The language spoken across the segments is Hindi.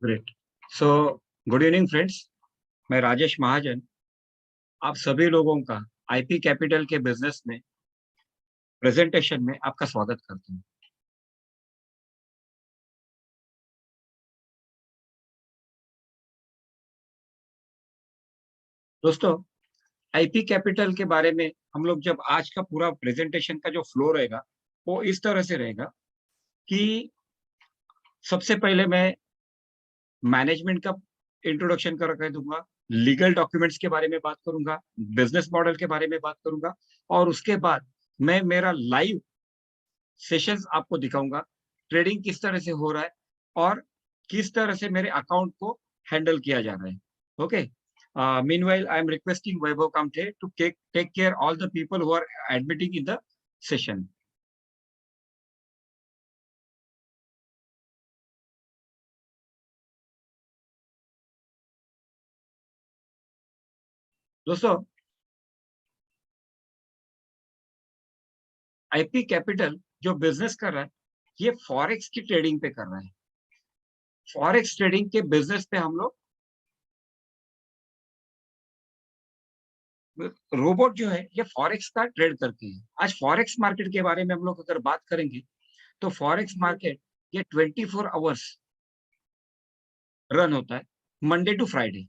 Great. So good evening friends, मैं राजेश महाजन आप सभी लोगों का आईपी कैपिटल के बिजनेस में प्रेजेंटेशन में आपका स्वागत करता हूं। दोस्तों, आईपी कैपिटल के बारे में हम लोग जब आज का पूरा प्रेजेंटेशन का जो फ्लो रहेगा वो इस तरह से रहेगा कि सबसे पहले मैं मैनेजमेंट का इंट्रोडक्शन कर दूंगा, लीगल डॉक्यूमेंट्स के बारे में बात करूंगा, बिजनेस मॉडल के बारे में बात करूंगा और उसके बाद मैं मेरा लाइव सेशंस आपको दिखाऊंगा, ट्रेडिंग किस तरह से हो रहा है और किस तरह से मेरे अकाउंट को हैंडल किया जा रहा है। Okay, meanwhile I am requesting Vaibhav Kamte to take care all the people who are admitting in the session. दोस्तों, आईपी कैपिटल जो बिजनेस कर रहा है ये फॉरेक्स की ट्रेडिंग पे कर रहा है। फॉरेक्स ट्रेडिंग के बिजनेस पे हम लोग रोबोट जो है ये फॉरेक्स का ट्रेड करते हैं। आज फॉरेक्स मार्केट के बारे में हम लोग अगर बात करेंगे तो फॉरेक्स मार्केट ये 24 आवर्स रन होता है, Monday to Friday.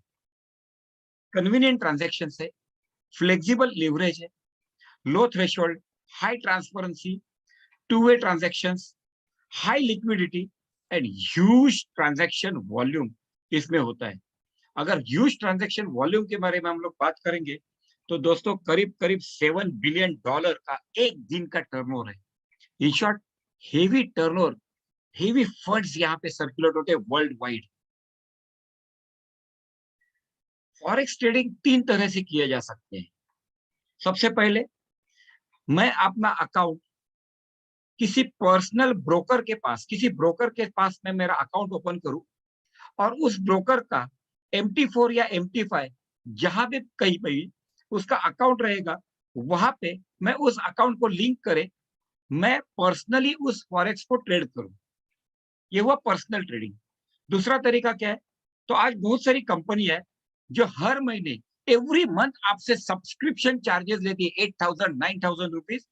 Convenient transaction है, फ्लेक्सिबल लीवरेज है, low threshold, high transparency, two way transactions, high liquidity and huge transaction volume इसमें होता है। अगर ह्यूज ट्रांजैक्शन वॉल्यूम के बारे में हम लोग बात करेंगे तो दोस्तों करीब करीब $7 बिलियन का एक दिन का टर्नओवर है। In short, heavy turnover, heavy funds यहाँ पे सर्कुलेट होते हैं वर्ल्ड वाइड। फॉरेक्स ट्रेडिंग तीन तरह से किए जा सकते हैं। सबसे पहले मैं अपना अकाउंट किसी पर्सनल ब्रोकर के पास, किसी ब्रोकर के पास मैं मेरा अकाउंट ओपन करूं और उस ब्रोकर का MT4 या MT5 जहां भी कहीं पे उसका अकाउंट रहेगा वहां पे मैं उस अकाउंट को लिंक करे, मैं पर्सनली उस फॉरेक्स को ट्रेड करूं। ये हुआ पर्सनल ट्रेडिंग। दूसरा तरीका क्या है? तो आज बहुत सारी कंपनी है जो हर महीने एवरी मंथ आपसे सब्सक्रिप्शन चार्जेस लेती है 8,000 9,000 रुपीज।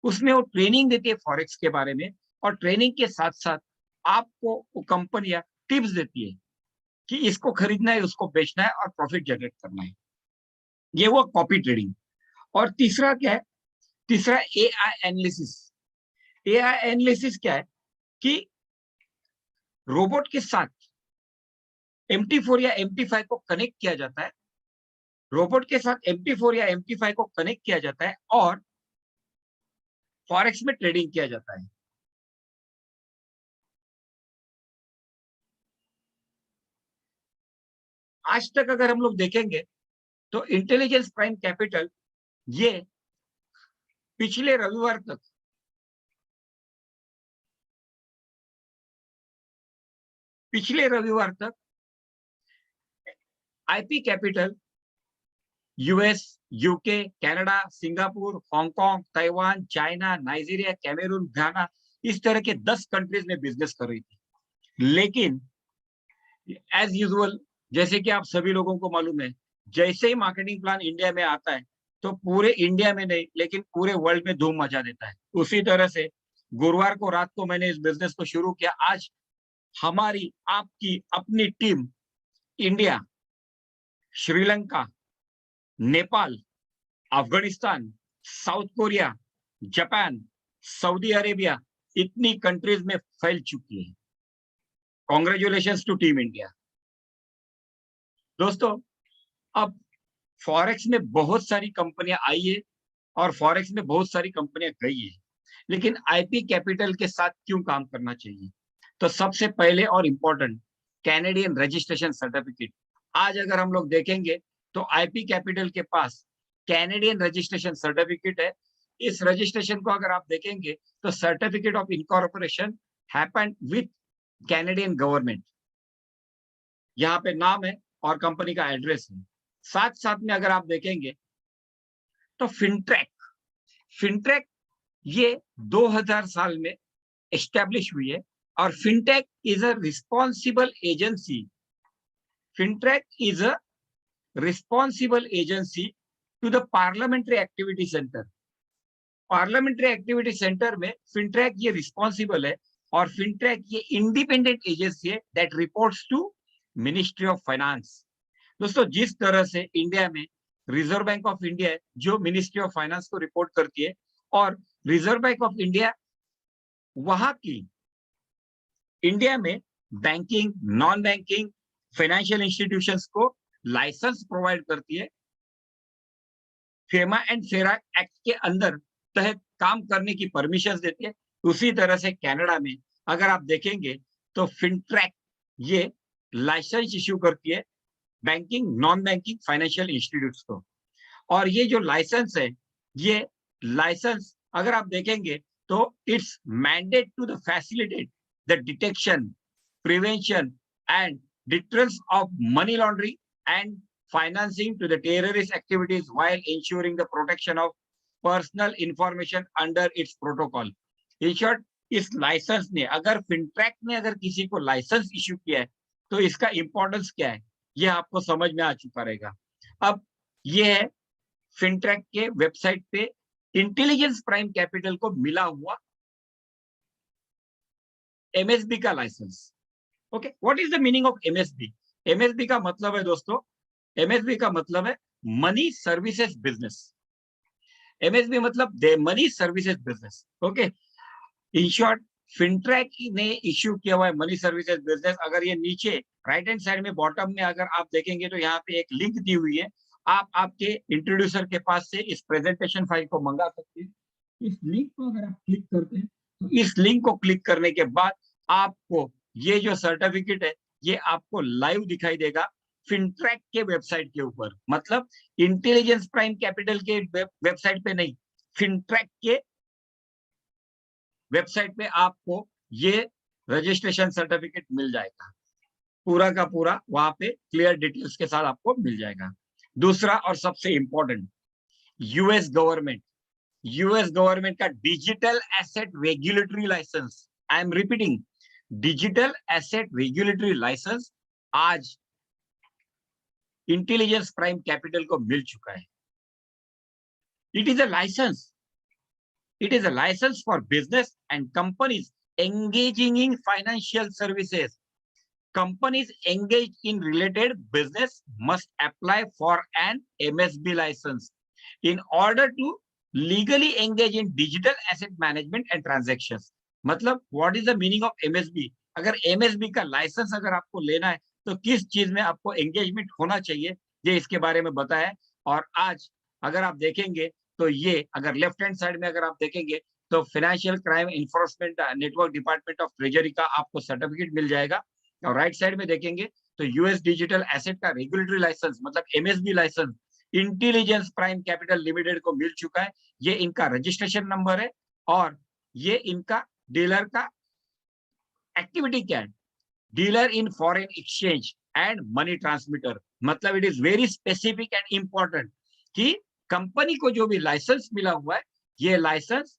उसमें वो ट्रेनिंग देती है फॉरेक्स के बारे में और ट्रेनिंग के साथ साथ आपको वो कंपनियां टिप्स देती है कि इसको खरीदना है, उसको बेचना है और प्रॉफिट जनरेट करना है। ये वो कॉपी ट्रेडिंग। और तीसरा क्या है? तीसरा एआई एनालिसिस। एआई एनालिसिस क्या है कि रोबोट के साथ MT4 या MT5 को कनेक्ट किया जाता है, रोबोट के साथ MT4 या MT5 को कनेक्ट किया जाता है और फॉरेक्स में ट्रेडिंग किया जाता है। आज तक अगर हम लोग देखेंगे तो इंटेलिजेंस प्राइम कैपिटल ये पिछले रविवार तक IP capital US, UK, Canada, Singapore, Hong Kong, Taiwan, China, Nigeria, Cameroon, Ghana, इस तरह के 10 कंट्रीज में बिजनेस कर रही थी। लेकिन एज यूजुअल, जैसे कि आप सभी लोगों को मालूम है, जैसे ही मार्केटिंग प्लान इंडिया में आता है तो पूरे इंडिया में नहीं लेकिन पूरे वर्ल्ड में धूम मचा देता है। उसी तरह से गुरुवार को रात को मैंने इस बिजनेस को शुरू किया। आज हमारी आपकी अपनी team India, Sri Lanka, Nepal, Afghanistan, South Korea, Japan, Saudi Arabia, इतनी कंट्रीज में फैल चुकी है। Congratulations to team India. दोस्तों, अब फॉरेक्स में बहुत सारी कंपनियां आई है और फॉरेक्स में बहुत सारी कंपनियां गई है, लेकिन आईपी कैपिटल के साथ क्यों काम करना चाहिए? तो सबसे पहले और इंपॉर्टेंट, कैनेडियन रजिस्ट्रेशन सर्टिफिकेट। आज अगर हम लोग देखेंगे तो आईपी कैपिटल के पास कैनेडियन रजिस्ट्रेशन सर्टिफिकेट है। इस रजिस्ट्रेशन को अगर आप देखेंगे तो certificate of incorporation happened with Canadian government. यहाँ पे नाम है और कंपनी का एड्रेस है। साथ साथ में अगर आप देखेंगे तो फिनट्रैक ये 2000 साल में एस्टेब्लिश हुई है और fintech is a responsible agency, fintech is a responsible agency to the parliamentary activity centre. Parliamentary activity centre में फिनट्रैक ये रिस्पॉन्सिबल है, और फिनट्रैक ये इंडिपेंडेंट एजेंसी है that reports to ministry of finance. दोस्तों, जिस तरह से इंडिया में रिजर्व बैंक ऑफ इंडिया है जो मिनिस्ट्री ऑफ फाइनेंस को रिपोर्ट करती है, और रिजर्व बैंक ऑफ इंडिया वहां की इंडिया में banking, non banking, financial institutions को लाइसेंस प्रोवाइड करती है, फेमा एंड फेरा एक्ट के अंदर तहत काम करने की परमिशन देती है। उसी तरह से कनाडा में अगर आप देखेंगे तो फिनट्रैक ये लाइसेंस इश्यू करती है banking, non banking, financial institutes को। और ये जो लाइसेंस है, ये लाइसेंस अगर आप देखेंगे तो it's mandate to the facilitate the detection, prevention and deterrence of money laundering and financing to the terrorist activities while ensuring the protection of personal information under its protocol. In short, इस लाइसेंस ने, अगर फिनट्रैक ने अगर किसी को लाइसेंस इश्यू किया है तो इसका इंपॉर्टेंस क्या है, ये आपको समझ में आ चुका रहेगा। अब ये है फिनट्रैक के वेबसाइट पे इंटेलिजेंस प्राइम कैपिटल को मिला हुआ एमएसबी का license. Okay, what is the meaning of MSB? MSB का मतलब है दोस्तों, एमएसबी का मतलब है मनी सर्विसेज बिजनेस। एमएसबी मतलब money services business. Okay, in short FINTRAC ने इश्यू किया हुआ है मनी सर्विसेज बिजनेस। अगर ये नीचे राइट हैंड साइड में बॉटम में अगर आप देखेंगे तो यहाँ पे एक लिंक दी हुई है, आप आपके इंट्रोड्यूसर के पास से इस प्रेजेंटेशन फाइल को मंगा सकते हैं। इस लिंक को अगर आप क्लिक करते हैं तो इस लिंक को क्लिक करने के बाद आपको ये जो सर्टिफिकेट है ये आपको लाइव दिखाई देगा फिनट्रैक के वेबसाइट के ऊपर। मतलब इंटेलिजेंस प्राइम कैपिटल के वेबसाइट पे नहीं, फिनट्रैक के वेबसाइट पे आपको ये रजिस्ट्रेशन सर्टिफिकेट मिल जाएगा, पूरा का पूरा वहां पे क्लियर डिटेल्स के साथ आपको मिल जाएगा। दूसरा और सबसे इंपॉर्टेंट, यूएस गवर्नमेंट का digital asset regulatory licence, I am repeating, digital asset regulatory licence आज इंटेलिजेंस प्राइम कैपिटल को मिल चुका है। It is a licence for business and companies engaging in financial services. Companies engaged in related business must apply for an MSB license in order to legally engage in digital asset management and transactions. मतलब what is the meaning of MSB? अगर MSB का लाइसेंस अगर आपको लेना है तो किस चीज में आपको एंगेजमेंट होना चाहिए, ये इसके बारे में बताया। और आज अगर आप देखेंगे तो ये अगर लेफ्ट हैंड साइड में अगर आप देखेंगे तो financial crime enforcement network department of treasury का आपको सर्टिफिकेट मिल जाएगा। और राइट साइड में देखेंगे तो यूएस डिजिटल एसेट का रेगुलेटरी लाइसेंस मतलब MSB licence Intelligence Prime Capital Limited को मिल चुका है। ये इनका रजिस्ट्रेशन नंबर है और ये इनका डीलर का एक्टिविटी क्या है, dealer in foreign exchange and money transmitter. मतलब it is very specific and important कि कंपनी को जो भी लाइसेंस मिला हुआ है ये लाइसेंस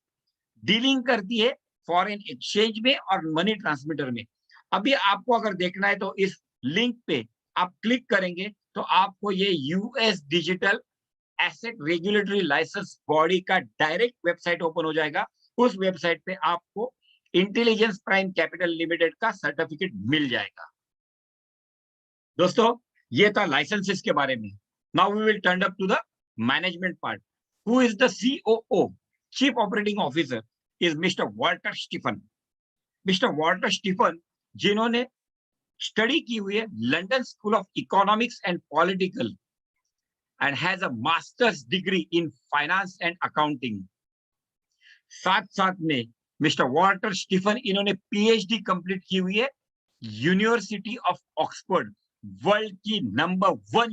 डीलिंग करती है फॉरेन एक्सचेंज में और मनी ट्रांसमीटर में। अभी आपको अगर देखना है तो इस लिंक पे आप क्लिक करेंगे तो आपको ये US digital asset regulatory licence body का डायरेक्ट वेबसाइट ओपन हो जाएगा। उस वेबसाइट पे आपको इंटेलिजेंस प्राइम कैपिटल लिमिटेड का सर्टिफिकेट मिल जाएगा। दोस्तों, ये था लाइसेंसेस के बारे में। Now we will turn up to the management part. Who is the COO, chief operating officer, is Mr Walter Stephen. Mr Walter Stephen जिन्होंने स्टडी की हुई है London School of Economics and Political and has a masters degree in finance and accounting. साथ साथ में मिस्टर वॉल्टर स्टीफन इन्होंने पीएचडी कंप्लीट की हुई है यूनिवर्सिटी ऑफ ऑक्सफोर्ड, वर्ल्ड की नंबर 1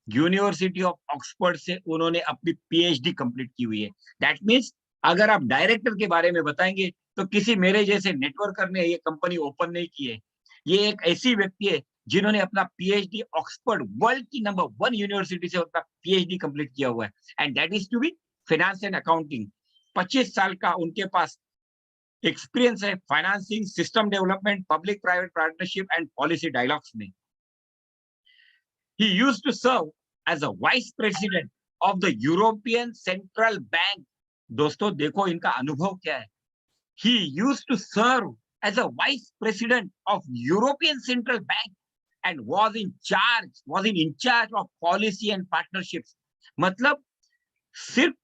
यूनिवर्सिटी ऑफ ऑक्सफोर्ड से उन्होंने अपनी पीएचडी कंप्लीट की हुई है। दैट मीन्स अगर आप डायरेक्टर के बारे में बताएंगे तो किसी मेरे जैसे नेटवर्कर ने ये कंपनी ओपन नहीं की है। ये एक ऐसी व्यक्ति है जिन्होंने अपना पीएचडी ऑक्सफोर्ड, वर्ल्ड की नंबर 1 यूनिवर्सिटी से अपना पीएचडी कंप्लीट किया हुआ है and that is to be finance and accounting. 25 साल का उनके पास एक्सपीरियंस है financing, system development, public private partnership and policy dialogues में। He used to serve as a vice president of the European Central Bank. दोस्तों देखो इनका अनुभव क्या है। He used to serve as a vice president of European Central Bank and was in charge of policy and partnerships. मतलब सिर्फ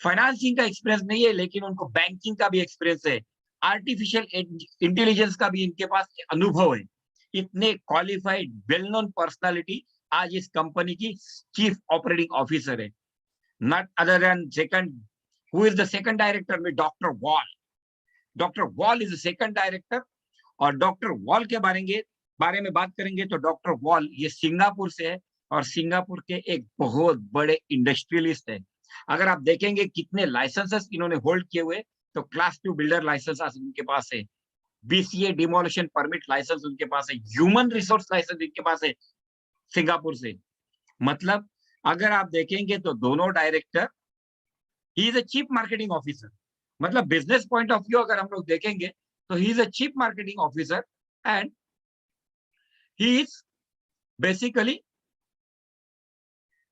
फाइनेंसिंग का एक्सपीरियंस नहीं है, लेकिन उनको बैंकिंग का भी एक्सपीरियंस है, आर्टिफिशियल इंटेलिजेंस का भी इनके पास अनुभव है। इतने क्वालिफाइड वेल नोन पर्सनालिटी आज इस कंपनी की चीफ ऑपरेटिंग ऑफिसर है। Not other than second, who is the second director में doctor Wall. Doctor Wall is the second director. और डॉक्टर वॉल के बारे में बात करेंगे तो डॉक्टर वॉल ये सिंगापुर से है और सिंगापुर के एक बहुत बड़े इंडस्ट्रियलिस्ट है। अगर आप देखेंगे कितने लाइसेंसेस इन्होंने होल्ड किए हुए, तो क्लास 2 बिल्डर लाइसेंस उनके पास है, बीसीए डिमोलिशन परमिट लाइसेंस उनके पास है, ह्यूमन रिसोर्स लाइसेंस इनके पास है सिंगापुर से। मतलब अगर आप देखेंगे तो दोनों director, he is a chief marketing officer. मतलब बिजनेस पॉइंट ऑफ व्यू अगर हम लोग देखेंगे तो he is a chief marketing officer and he is basically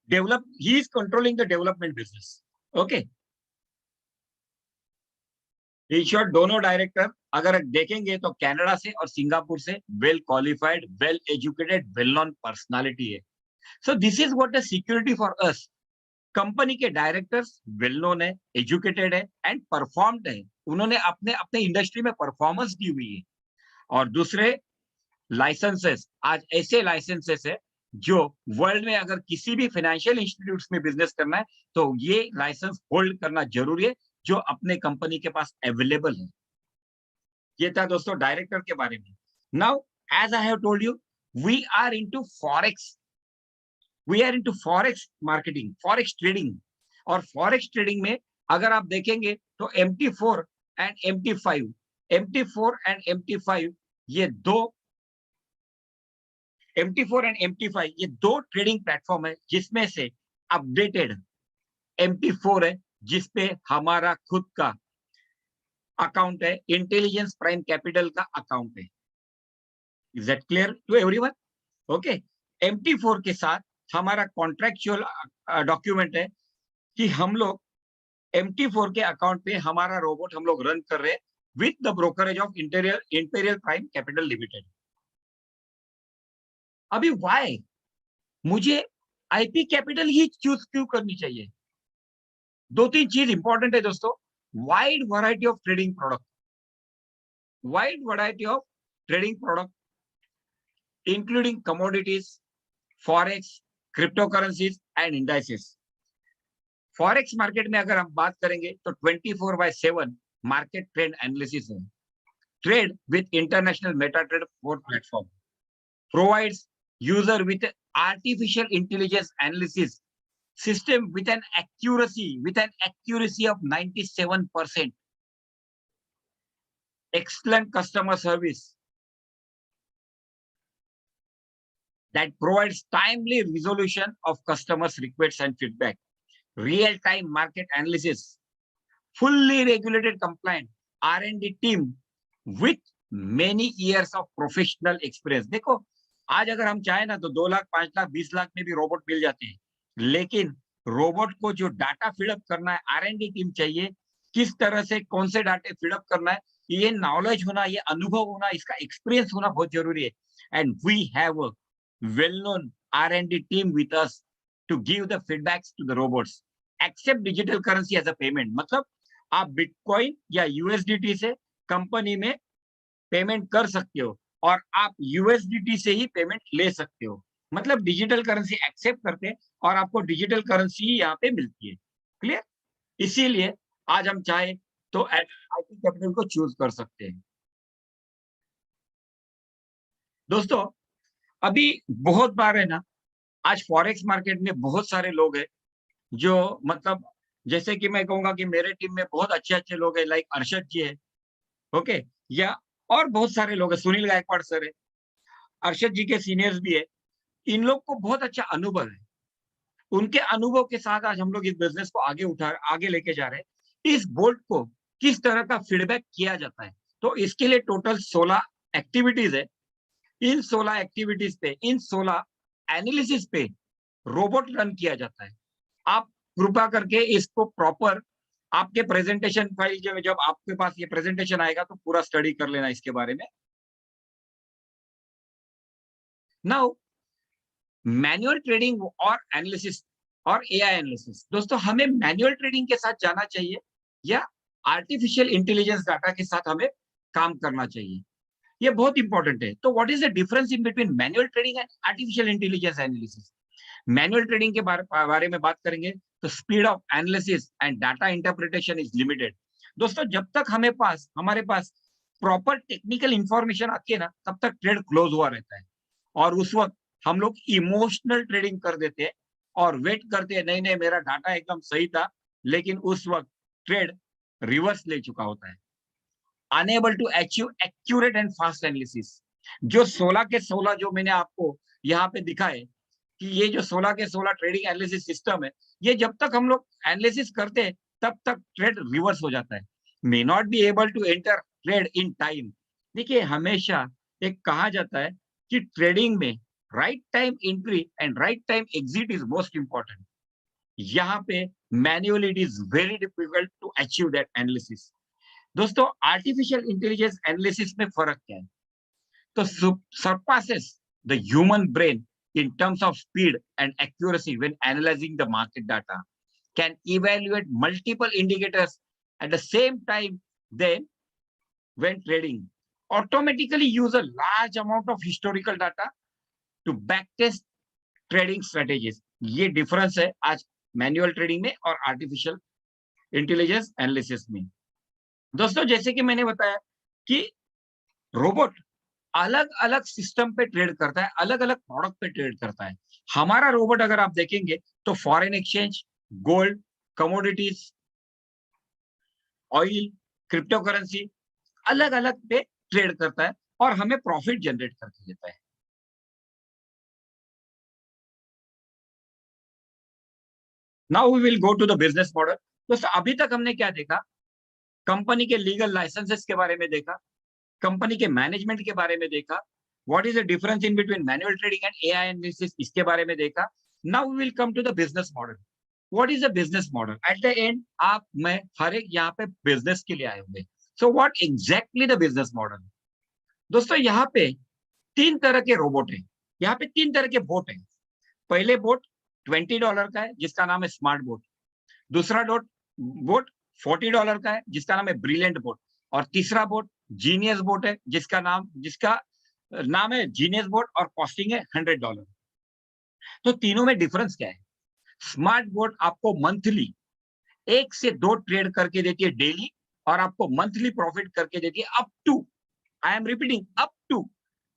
he is controlling the development business. Okay. In short, दोनों डायरेक्टर अगर देखेंगे तो कनाडा से और सिंगापुर से well qualified, well educated, well known personality है। So this is what the security for us. Company के डायरेक्टर्स वेल नोन है, एजुकेटेड है एंड परफॉर्म्ड है। उन्होंने अपने अपने इंडस्ट्री में परफॉर्मेंस दी हुई है। और दूसरे लाइसेंसेस, आज ऐसे लाइसेंसेस है जो वर्ल्ड में अगर किसी भी फाइनेंशियल इंस्टीट्यूट्स में बिजनेस करना है तो ये लाइसेंस होल्ड करना जरूरी है, जो अपने कंपनी के पास अवेलेबल है। ये था दोस्तों डायरेक्टर के बारे में। Now as I have told you, we are into forex, we are into forex marketing, forex trading. और फॉरेक्स ट्रेडिंग में अगर आप देखेंगे तो MT4 and MT5, MT4 and MT5 ये दो, MT4 एंड MT5 ये दो ट्रेडिंग प्लेटफॉर्म है, जिसमें से अपडेटेड MT4 है जिसपे हमारा खुद का अकाउंट है, इंटेलिजेंस प्राइम कैपिटल का अकाउंट है। Is that clear to everyone? Okay. MT4 के साथ हमारा कॉन्ट्रेक्चुअल डॉक्यूमेंट है कि हम लोग MT4 के अकाउंट पे हमारा रोबोट हम लोग रन कर रहे हैं with the brokerage of Imperial Prime Capital Limited. अभी वाई मुझे आईपी कैपिटल ही चूज क्यों करनी चाहिए? दो तीन चीज इंपॉर्टेंट है दोस्तों। Wide variety of trading product, wide variety of trading product including commodities, forex, crypto currencies and indices. Forex market में अगर हम बात करेंगे तो 24/7 मार्केट ट्रेंड एनालिसिस है। Trade with international MetaTrade platform provides user with artificial intelligence analysis system with an accuracy of 97%, excellent customer service that provides timely resolution of customers requests and feedback, real time market analysis, fully regulated compliant R&D team with many years of professional experience। देखो आज अगर हम चाहें ना तो 2 लाख, 5 लाख, 20 लाख में भी रोबोट मिल जाते हैं, लेकिन रोबोट को जो डाटा फीडअप करना है, R&D टीम चाहिए, किस तरह से कौन से डाटे फीडअप करना है, ये नॉलेज होना, ये अनुभव होना, इसका एक्सपीरियंस होना बहुत जरूरी है। And we have a well known R&D team with us to give the feedbacks to the robots. Except digital currency as a payment, मतलब आप बिटकॉइन या USDT से कंपनी में पेमेंट कर सकते हो और आप USDT से ही पेमेंट ले सकते हो। मतलब डिजिटल करेंसी एक्सेप्ट करते हैं और आपको डिजिटल करेंसी ही यहाँ पे मिलती है। क्लियर? इसीलिए आज हम चाहे तो आईटी कैपिटल को चूज कर सकते हैं। दोस्तों अभी बहुत बार है ना, आज फॉरेक्स मार्केट में बहुत सारे लोग हैं जो, मतलब जैसे कि मैं कहूंगा कि मेरे टीम में बहुत अच्छे लोग हैं, लाइक अर्शद जी है, ओके, या और बहुत सारे लोग हैं, सुनील गायकवाड़ सर है, अर्शद जी के सीनियर्स भी है। इन लोग को बहुत अच्छा अनुभव है। उनके अनुभव के साथ आज हम लोग इस बिजनेस को आगे लेके जा रहे हैं। इस बोल्ट को किस तरह का फीडबैक किया जाता है। तो इसके लिए टोटल 16 एक्टिविटीज है। इन 16 एक्टिविटीज पे, इन 16 एनालिसिस पे रोबोट रन किया जाता है। आप कृपा करके इसको प्रॉपर आपके प्रेजेंटेशन फाइल जब आपके पास ये प्रेजेंटेशन आएगा तो पूरा स्टडी कर लेना इसके बारे में। नाउ मैनुअल ट्रेडिंग और एनालिसिस और एआई एनालिसिस, दोस्तों हमें मैनुअल ट्रेडिंग के साथ जाना चाहिए या आर्टिफिशियल इंटेलिजेंस डाटा के साथ हमें काम करना चाहिए, ये बहुत इंपॉर्टेंट है। तो what is the difference in between manual trading and artificial intelligence analysis. Manual trading के बारे में बात करेंगे तो speed of analysis and data interpretation is limited. दोस्तों जब तक हमारे पास प्रॉपर टेक्निकल इंफॉर्मेशन आती है ना, तब तक ट्रेड क्लोज हुआ रहता है और उस वक्त हम लोग इमोशनल ट्रेडिंग कर देते हैं और वेट करते हैं, नहीं नहीं मेरा डाटा एकदम सही था, लेकिन उस वक्त ट्रेड रिवर्स ले चुका होता है। Enable to achieve accurate and fast analysis. जो 16 के 16 जो मैंने आपको यहाँ पे दिखाए कि ये जो 16 के 16 ट्रेडिंग एनालिसिस सिस्टम है, ये जब तक हम लोग एनालिसिस करते हैं तब तक ट्रेड रिवर्स हो जाता है। May not be able to enter trade in time. देखिए हमेशा एक कहा जाता है कि ट्रेडिंग में right time entry and right time exit is most important. यहाँ पे manually it is very difficult to achieve that analysis. दोस्तों आर्टिफिशियल इंटेलिजेंस एनालिसिस में फर्क क्या है? तो surpasses the human brain in terms of speed and accuracy when analyzing the market data, can evaluate multiple indicators at the same time, then when trading automatically use a large amount of historical data to backtest trading strategies। ये डिफरेंस है आज मैनुअल ट्रेडिंग में और आर्टिफिशियल इंटेलिजेंस एनालिसिस में। दोस्तों जैसे कि मैंने बताया कि रोबोट अलग अलग सिस्टम पे ट्रेड करता है, अलग अलग प्रोडक्ट पे ट्रेड करता है। हमारा रोबोट अगर आप देखेंगे तो foreign exchange, gold, commodities, oil, crypto currency अलग अलग पे ट्रेड करता है और हमें प्रॉफिट जनरेट करके देता है। Now we will go to the business model. दोस्तों अभी तक हमने क्या देखा? कंपनी के लीगल लाइसेंसेस के बारे में देखा, कंपनी के मैनेजमेंट के बारे में देखा, what is the difference in between manual trading and AI analysis, इसके बारे में देखा। Now we will come to the business model. What is a business model? At the end आप मैं हर एक यहाँ पे बिजनेस के लिए आए होंगे। So what exactly the business model? दोस्तों यहाँ पे 3 तरह के रोबोट हैं, यहाँ पे 3 तरह के बोट हैं। पहले बोट $20 का है जिसका नाम है स्मार्ट बोट। दूसरा बोट $40 का है जिसका नाम है ब्रिलियंट बोट। और तीसरा बोट जीनियस बोट है जिसका नाम है जीनियस बोट और कॉस्टिंग है $100। तो तीनों में डिफरेंस क्या है? स्मार्ट बोट आपको मंथली 1 से 2 ट्रेड करके देती है डेली और आपको मंथली प्रॉफिट करके देती है up to, I am repeating, up to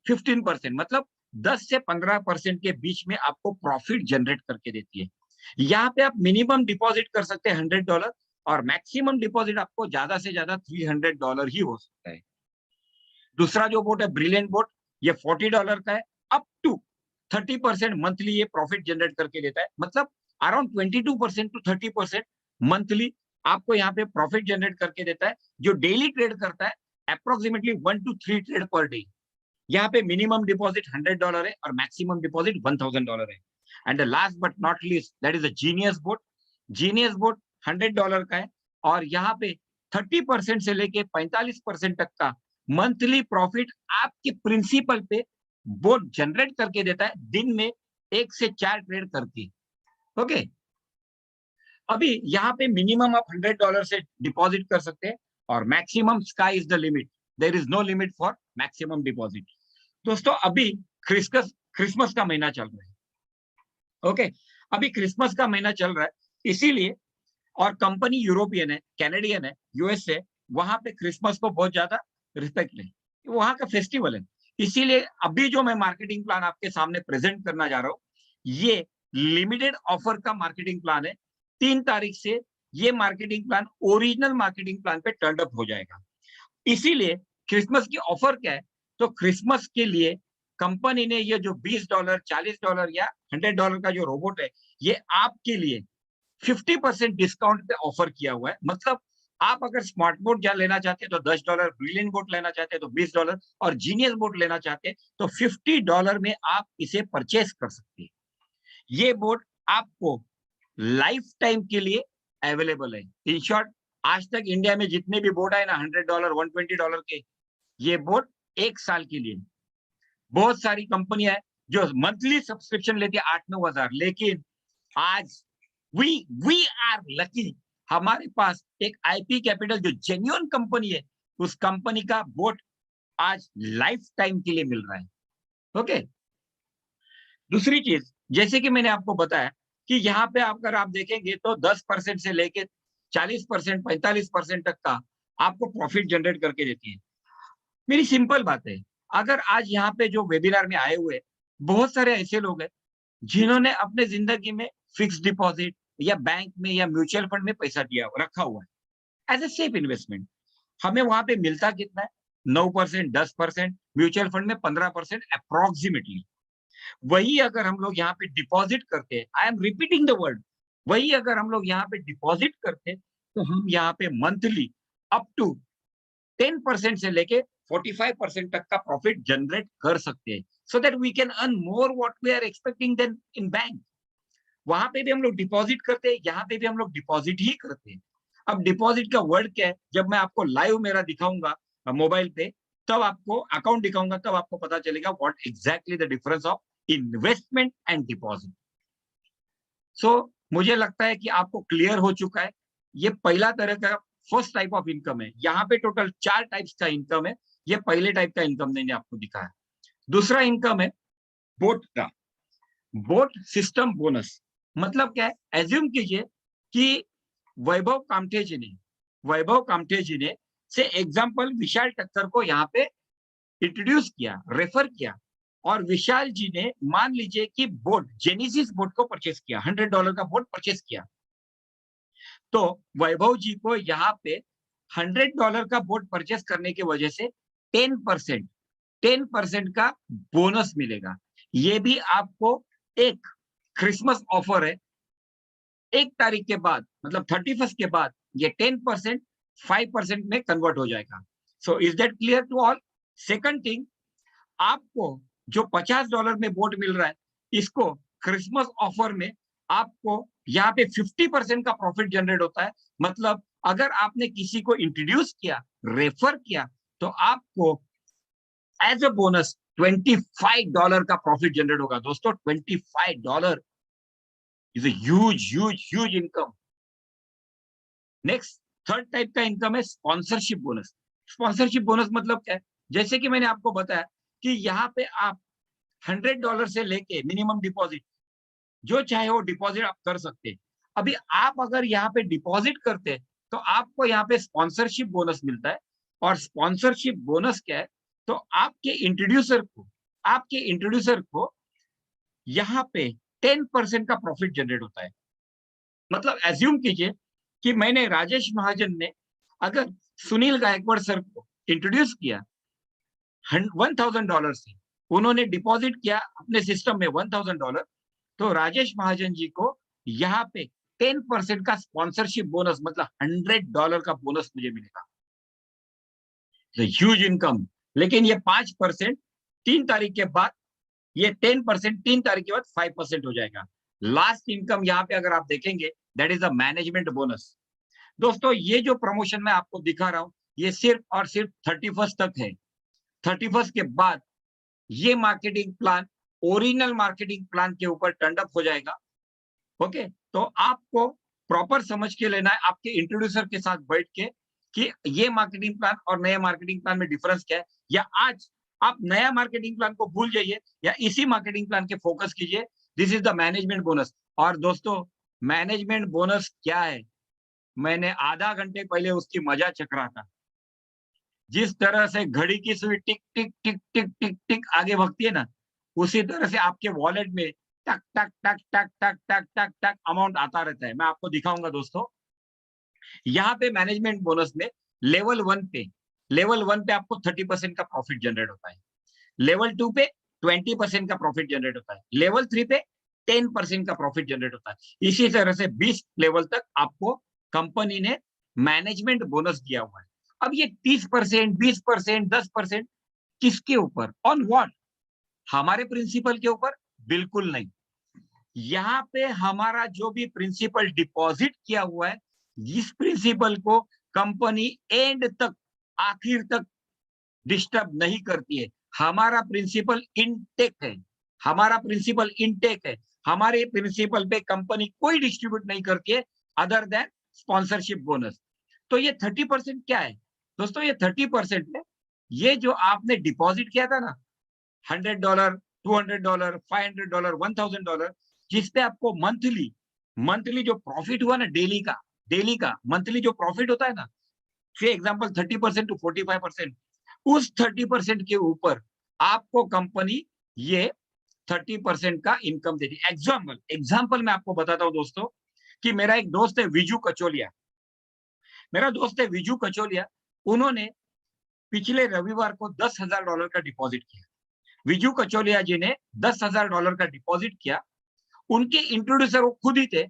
15%, मतलब 10 से 15% के बीच में आपको प्रॉफिट जनरेट करके देती है। यहाँ पे आप मिनिमम डिपॉजिट कर सकते हैं $100 और मैक्सिमम डिपॉजिट आपको ज्यादा से ज्यादा $300 ही हो सकता है। दूसरा जो बोट है ब्रिलियंट बोट, ये $40 का है, अप टू 30% मंथली ये प्रॉफिट जनरेट करके देता है, मतलब अराउंड 22% टू 30% मंथली आपको यहाँ पे प्रॉफिट जनरेट करके देता है। जो डेली ट्रेड करता है approximately 1 to 3 trade per day. यहाँ पे मिनिमम डिपॉजिट $100 है और मैक्सिमम डिपॉजिट $1000 है। And the last but not least that is a genius boat. Genius boat $100 का है और यहाँ पे 30% से लेके 45% तक का मंथली प्रॉफिट आपके प्रिंसिपल पे बोट जनरेट करके देता है, दिन में 1 से 4 ट्रेड करके। ओके, अभी यहाँ पे मिनिमम आप $100 से डिपॉजिट कर सकते हैं और maximum sky is the limit, there is no limit for maximum deposit. दोस्तों अभी क्रिसमस का महीना चल रहा है। ओके, अभी क्रिसमस का महीना चल रहा है, इसीलिए और कंपनी यूरोपियन है, कैनेडियन है, यूएस है, वहां पे क्रिसमस को बहुत ज्यादा रिस्पेक्ट है, वहां का फेस्टिवल है। इसीलिए अभी जो मैं मार्केटिंग प्लान आपके सामने प्रेजेंट करना जा रहा हूँ, ये लिमिटेड ऑफर का मार्केटिंग प्लान है। 3 तारीख से ये marketing plan original marketing plan पे टर्न अप हो जाएगा। इसीलिए क्रिसमस की ऑफर क्या है? तो क्रिसमस के लिए कंपनी ने ये जो $20, $40 या $100 का जो रोबोट है, ये आपके लिए 50% डिस्काउंट पे ऑफर किया हुआ है। मतलब आप अगर स्मार्ट बोर्ड जा लेना चाहते हैं तो $10, ब्रिलियंट बोर्ड लेना चाहते हैं तो $20 और जीनियस बोर्ड लेना चाहते हैं तो $50 में आप इसे परचेस कर सकते हैं। ये बोर्ड आपको लाइफ टाइम के लिए अवेलेबल है। इन शॉर्ट, आज तक इंडिया में जितने भी बोर्ड आए ना $100, $120 के, ये बोर्ड 1 साल के लिए। बहुत सारी कंपनियां हैं जो मंथली सब्सक्रिप्शन लेती है 8-9 हजार, लेकिन आज वी आर लकी, हमारे पास एक आईपी कैपिटल जो जेन्युइन कंपनी है, उस कंपनी का बोर्ड आज लाइफ टाइम के लिए मिल रहा है। ओके, दूसरी चीज, जैसे कि मैंने आपको बताया कि यहाँ पे अगर आप देखेंगे तो 10% से लेके 40%, 45% तक का आपको प्रॉफिट जनरेट करके देती है। मेरी सिंपल बात है, अगर आज यहाँ पे जो वेबिनार में आए हुए बहुत सारे ऐसे लोग हैं जिन्होंने अपने जिंदगी में फिक्स डिपॉजिट या बैंक में या म्यूचुअल फंड में पैसा दिया रखा हुआ है एज ए सेफ इन्वेस्टमेंट। हमें वहां पे मिलता कितना है? 9%, 10%, म्यूचुअल फंड में 15% अप्रोक्सीमेटली। वही अगर हम लोग यहाँ पे डिपॉजिट करते हैं, आई एम रिपीटिंग द वर्ड, वही अगर हम लोग यहाँ पे डिपॉजिट करते हैं तो हम यहाँ पे मंथली अप टू 10% से लेके 45% तक का प्रॉफिट जनरेट कर सकते हैं, so that we can earn more what we are expecting than in bank. वहां पे भी हम लोग डिपॉजिट करते हैं, यहाँ पे भी हम लोग डिपॉजिट ही करते हैं। अब डिपॉजिट का वर्ड क्या है, जब मैं आपको लाइव मेरा दिखाऊंगा मोबाइल पे, तब आपको अकाउंट दिखाऊंगा, तब आपको पता चलेगा what exactly the difference of investment and deposit. So मुझे लगता है कि आपको क्लियर हो चुका है। ये पहला तरह का फर्स्ट टाइप ऑफ इनकम है। यहाँ पे टोटल 4 टाइप्स का इनकम है। ये पहले टाइप का इनकम मैंने आपको दिखाया। दूसरा इनकम है बोट का, बोट सिस्टम बोनस। मतलब क्या है? एज्यूम कीजिए कि वैभव कामठे जी ने से एग्जाम्पल विशाल टक्कर को यहाँ पे इंट्रोड्यूस किया, रेफर किया, और विशाल जी ने मान लीजिए कि बोट जेनेसिस बोट को परचेस किया, $100 का बोट परचेस किया, तो वैभव जी को यहाँ पे $100 का बोट परचेस करने की वजह से 10% का बोनस मिलेगा। ये भी आपको एक क्रिसमस ऑफर है। 1 तारीख के बाद, मतलब 31st के बाद, ये 10% 5% में कन्वर्ट हो जाएगा। So is that clear to all? Second thing, आपको जो $50 में बोट मिल रहा है, इसको क्रिसमस ऑफर में आपको यहाँ पे 50% का प्रॉफिट जनरेट होता है। मतलब अगर आपने किसी को इंट्रोड्यूस किया, रेफर किया, तो आपको एज अ बोनस $25 का प्रॉफिट जनरेट होगा। दोस्तों, $25 is a huge income. Next, third type का इनकम है स्पॉन्सरशिप बोनस। स्पॉन्सरशिप बोनस मतलब क्या है? जैसे कि मैंने आपको बताया कि यहाँ पे आप $100 से लेके मिनिमम डिपॉजिट जो चाहे वो डिपॉजिट आप कर सकते हैं। अभी आप अगर यहाँ पे डिपॉजिट करते हैं तो आपको यहाँ पे स्पॉन्सरशिप बोनस मिलता है। और स्पॉन्सरशिप बोनस क्या है? तो आपके इंट्रोड्यूसर को यहाँ पे 10% का प्रॉफिट जनरेट होता है। मतलब एज्यूम कीजिए कि मैंने राजेश महाजन ने अगर सुनील गायकवाड़ सर को इंट्रोड्यूस किया $1,000 से, उन्होंने डिपॉजिट किया अपने सिस्टम में $1,000, तो राजेश महाजन जी को यहाँ पे 10% का स्पॉन्सरशिप बोनस, मतलब $100 का बोनस मुझे मिलेगा। Huge income. लेकिन ये 5% 3 तारीख के बाद, ये 10% 3 तारीख के बाद 5% हो जाएगा। लास्ट इनकम यहाँ पे अगर आप देखेंगे, that is a management bonus. दोस्तों, ये जो प्रमोशन मैं आपको दिखा रहा हूं, ये सिर्फ और सिर्फ 31st तक है। 31st के बाद ये marketing plan original marketing plan के ऊपर टर्न अप हो जाएगा। ओके, तो आपको प्रॉपर समझ के लेना है आपके इंट्रोड्यूसर के साथ बैठ के कि ये मार्केटिंग प्लान और नए मार्केटिंग प्लान में डिफरेंस क्या है। या आज आप नया मार्केटिंग प्लान को भूल जाइए या इसी मार्केटिंग प्लान के फोकस कीजिए। This is the management bonus. और दोस्तों, मैनेजमेंट बोनस क्या है, मैंने आधा घंटे पहले उसकी मजा चख रहा था। जिस तरह से घड़ी की सुई टिक टिक टिक टिक टिक टिक आगे भगती है ना, उसी तरह से आपके वॉलेट में टक टक टक टक टक टक टक टक अमाउंट आता रहता है। मैं आपको दिखाऊंगा दोस्तों। यहाँ पे मैनेजमेंट बोनस में लेवल 1 पे आपको 30% का प्रॉफिट जनरेट होता है। लेवल 2 पे 20% का प्रॉफिट जनरेट होता है। लेवल 3 पे 10% का प्रॉफिट जनरेट होता है। इसी तरह से 20 लेवल तक आपको कंपनी ने मैनेजमेंट बोनस दिया हुआ है। अब ये 30%, 20%, 10% किसके ऊपर, ऑन व्हाट? हमारे प्रिंसिपल के ऊपर? बिल्कुल नहीं। यहाँ पे हमारा जो भी प्रिंसिपल डिपॉजिट किया हुआ है, इस प्रिंसिपल को कंपनी एंड तक, आखिर तक डिस्टर्ब नहीं करती है। हमारा प्रिंसिपल इनटेक है, हमारा प्रिंसिपल इनटेक है। हमारे प्रिंसिपल पे कंपनी कोई डिस्ट्रीब्यूट नहीं करती है अदर देन स्पॉन्सरशिप बोनस। तो ये 30% क्या है दोस्तों? ये 30% है, ये जो आपने डिपॉजिट किया था ना, $100, $200, $500, $1000, जिसपे आपको मंथली मंथली जो प्रॉफिट हुआ ना, डेली का मंथली जो प्रॉफिट होता है ना, से एग्जांपल 30% टू 45%, उस 30% के ऊपर आपको कंपनी ये 30% का इनकम देती है। एग्जाम्पल मैं आपको बताता हूं दोस्तों, कि मेरा एक दोस्त है विजू कचोलिया, मेरा दोस्त है विजू कचोलिया, उन्होंने पिछले रविवार को $10,000 का डिपॉजिट किया। विजू कचोलिया जी ने $10,000 का डिपॉजिट किया। उनके इंट्रोड्यूसर वो खुद ही थे,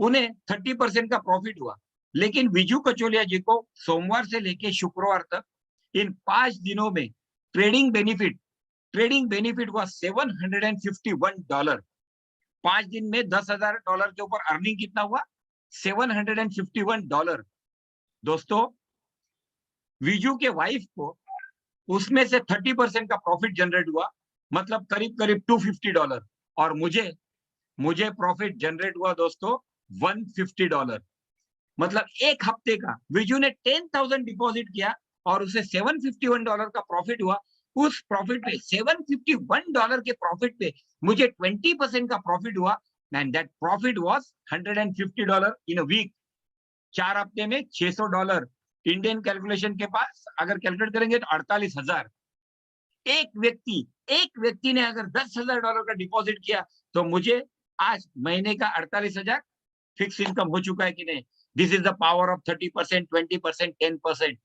उन्हें 30% का प्रॉफिट हुआ। लेकिन विजू कचोलिया जी को सोमवार से लेके शुक्रवार तक इन 5 दिनों में ट्रेडिंग बेनिफिट हुआ $751। 5 दिन में $10,000 के ऊपर अर्निंग कितना हुआ? $751। दोस्तों, विजू के वाइफ को उसमें से 30% का प्रॉफिट जनरेट हुआ, मतलब करीब करीब $250। और मुझे प्रॉफिट जनरेट हुआ दोस्तों $150। मतलब एक हफ्ते का विजू ने 10,000 डिपॉजिट किया और उसे $751 का प्रॉफिट हुआ। उस प्रॉफिट पे, $751 के प्रॉफिट पे मुझे 20% का प्रॉफिट हुआ, and that profit was $150 in a week. 4 हफ्ते में $600 इंडियन कैलकुलेशन के पास अगर कैलकुलेट करेंगे तो 48,000। एक व्यक्ति ने अगर $10,000 का डिपॉजिट किया तो मुझे आज महीने का 48,000 फिक्स इनकम हो चुका है कि नहीं? This is the power of 30%, 20%, 10%।